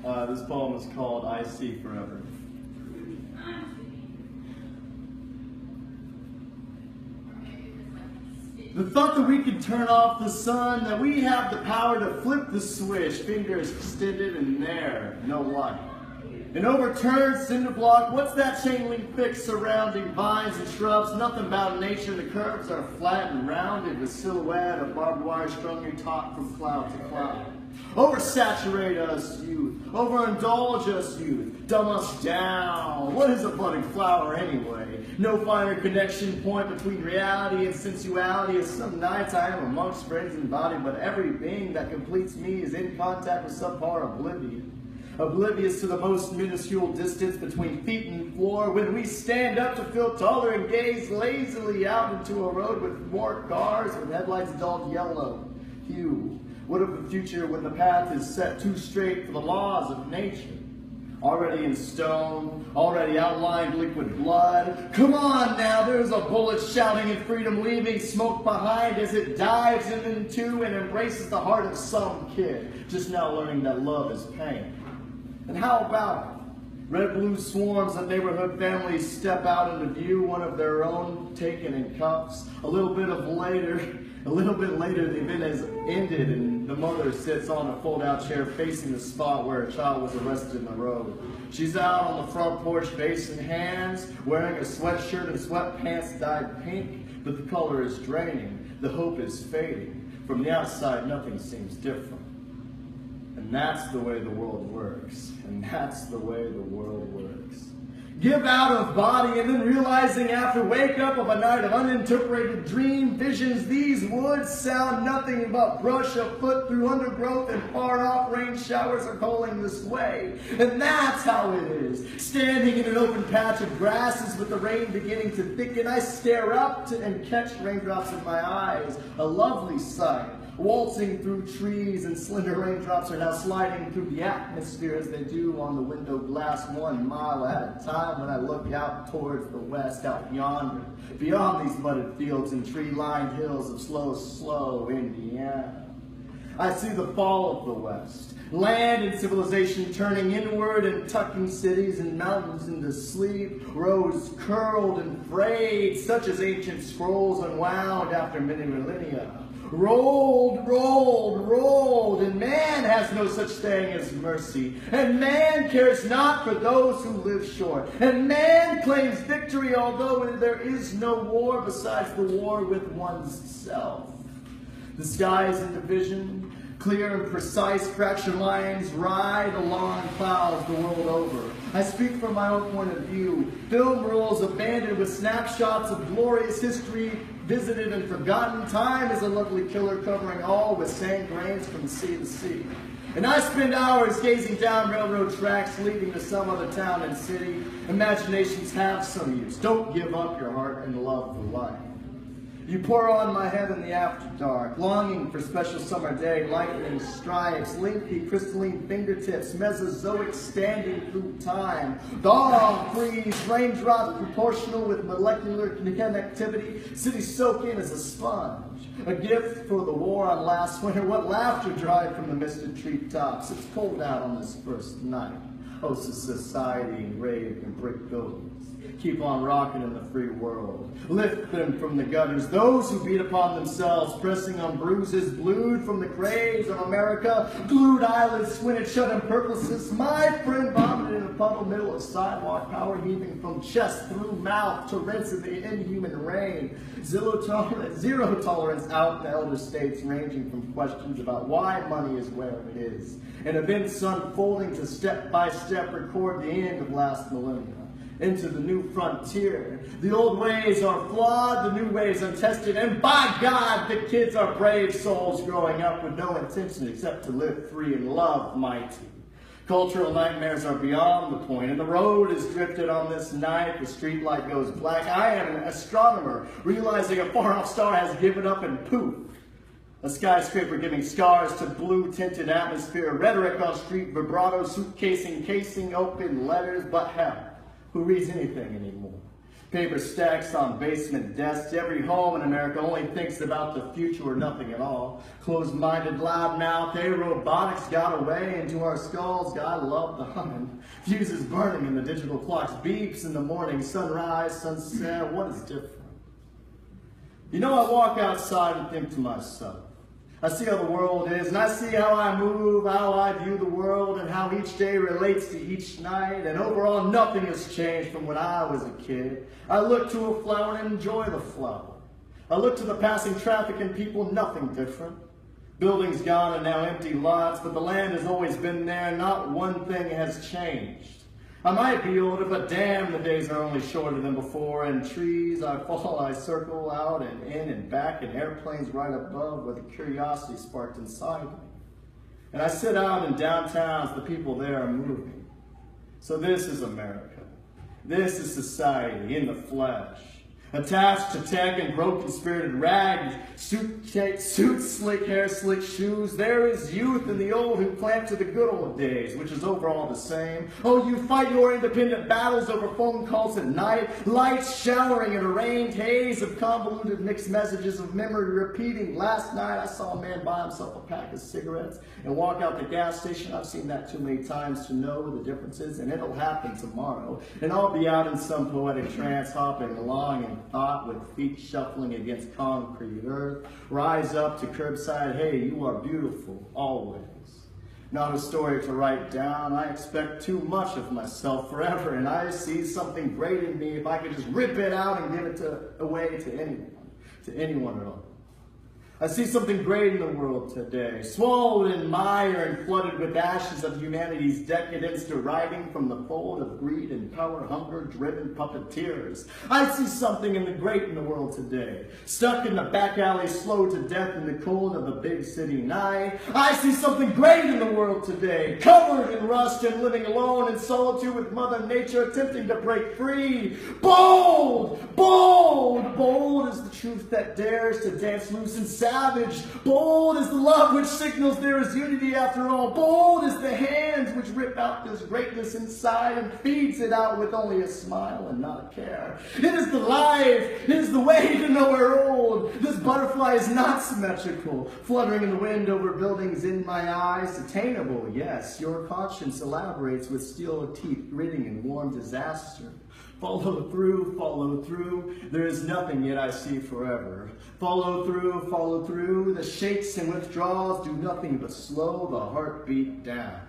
This poem is called I See Forever. The thought that we could turn off the sun, that we have the power to flip the switch, fingers extended and there, no light. An overturned cinder block, what's that chain link fix surrounding vines and shrubs? Nothing about nature, the curves are flat and rounded, the silhouette of barbed wire strung taut from cloud to cloud. Oversaturate us, youth. Overindulge us, youth. Dumb us down. What is a budding flower anyway? No finer connection point between reality and sensuality. As some nights I am amongst friends and body, but every being that completes me is in contact with subpar oblivion. Oblivious to the most minuscule distance between feet and floor, when we stand up to feel taller and gaze lazily out into a road with more cars with headlights dulled yellow hue. What of the future when the path is set too straight for the laws of nature? Already in stone, already outlined liquid blood. Come on now, there's a bullet shouting in freedom, leaving smoke behind as it dives into and embraces the heart of some kid, just now learning that love is pain. And how about it? Red-blue swarms of neighborhood families step out into view, one of their own taken in cuffs. A little bit later, the event has ended and the mother sits on a fold-out chair facing the spot where a child was arrested in the road. She's out on the front porch, face in hands, wearing a sweatshirt and sweatpants dyed pink, but the color is draining, the hope is fading. From the outside, nothing seems different. And that's the way the world works. And that's the way the world works. Give out of body and then realizing after wake up of a night of uninterpreted dream visions, these woods sound nothing but brush afoot through undergrowth and far off rain showers are calling this way. And that's how it is. Standing in an open patch of grasses with the rain beginning to thicken, I stare up and catch raindrops in my eyes. A lovely sight. Waltzing through trees and slender raindrops are now sliding through the atmosphere as they do on the window glass 1 mile at a time when I look out towards the west, out yonder, beyond these muddied fields and tree-lined hills of slow Indiana. I see the fall of the West, land and civilization turning inward and tucking cities and mountains into sleep, roads curled and frayed, such as ancient scrolls unwound after many millennia. Rolled, and man has no such thing as mercy, and man cares not for those who live short, and man claims victory although there is no war besides the war with one's self. The skies in division, clear and precise fraction lines ride along clouds the world over. I speak from my own point of view. Film rolls abandoned with snapshots of glorious history, visited and forgotten. Time is a lovely killer covering all with sand grains from sea to sea. And I spend hours gazing down railroad tracks leading to some other town and city. Imaginations have some use. Don't give up your heart and love for life. You pour on my head in the after dark, longing for special summer day, lightning stripes, lengthy crystalline fingertips, Mesozoic standing through time, dawn freeze, raindrops proportional with molecular connectivity, city soak in as a sponge, a gift for the war on last winter. What laughter dried from the misted treetops. It's cold out on this first night. Hosts of society engraved in brick buildings. Keep on rocking in the free world. Lift them from the gutters, those who beat upon themselves, pressing on bruises, blued from the graves of America, glued eyelids, squinted shut in purposes. My friend vomited in a puddle, middle of sidewalk, power heaving from chest through mouth, torrents of the inhuman rain. Zero tolerance out in the elder states, ranging from questions about why money is where it is, and events unfolding to step-by-step record the end of last millennium. Into the new frontier. The old ways are flawed, the new ways untested, and by God, the kids are brave souls growing up with no intention except to live free and love mighty. Cultural nightmares are beyond the point, and the road is drifted on this night. The street light goes black. I am an astronomer, realizing a far-off star has given up and poof. A skyscraper giving scars to blue-tinted atmosphere, rhetoric on street vibrato, suitcase encasing open letters, but hell. Who reads anything anymore? Paper stacks on basement desks. Every home in America only thinks about the future or nothing at all. Closed-minded, loud-mouthed, robotics got away into our skulls. God love the humming. Fuses burning and the digital clocks beeps in the morning. Sunrise, sunset, what is different? You know, I walk outside and think to myself, I see how the world is, and I see how I move, how I view the world, and how each day relates to each night, and overall nothing has changed from when I was a kid. I look to a flower and enjoy the flower. I look to the passing traffic and people, nothing different. Buildings gone and now empty lots, but the land has always been there, not one thing has changed. I might be older, but damn, the days are only shorter than before, and trees I fall, I circle out and in and back, and airplanes right above where the curiosity sparked inside me. And I sit out in downtowns, the people there are moving. So this is America. This is society in the flesh. Attached to tech and broken-spirited rags, suits, slick hair, slick shoes. There is youth and the old who plant to the good old days, which is overall the same. Oh, you fight your independent battles over phone calls at night, lights showering in a rained haze of convoluted mixed messages of memory repeating. Last night I saw a man buy himself a pack of cigarettes and walk out the gas station. I've seen that too many times to know the differences, and it'll happen tomorrow. And I'll be out in some poetic trance, hopping along in thought with feet shuffling against concrete earth. Rise up to curbside, hey, you are beautiful, always. Not a story to write down. I expect too much of myself forever, and I see something great in me if I could just rip it out and give it away to anyone at all. I see something great in the world today, swallowed in mire and flooded with ashes of humanity's decadence, deriving from the fold of greed and power, hunger-driven puppeteers. I see something in the great in the world today, stuck in the back alley, slow to death in the cold of a big city night. I see something great in the world today, covered in rust and living alone in solitude with Mother Nature, attempting to break free. Bold, bold, bold is the truth that dares to dance loose and savage. Bold is the love which signals there is unity after all. Bold is the hands which rip out this greatness inside and feeds it out with only a smile and not a care. It is the life. It is the way to know we're old. This butterfly is not symmetrical, fluttering in the wind over buildings in my eyes. Attainable, yes. Your conscience elaborates with steel teeth gritting in warm disaster. Follow through, there is nothing yet I see forever. Follow through, the shakes and withdrawals do nothing but slow the heartbeat down.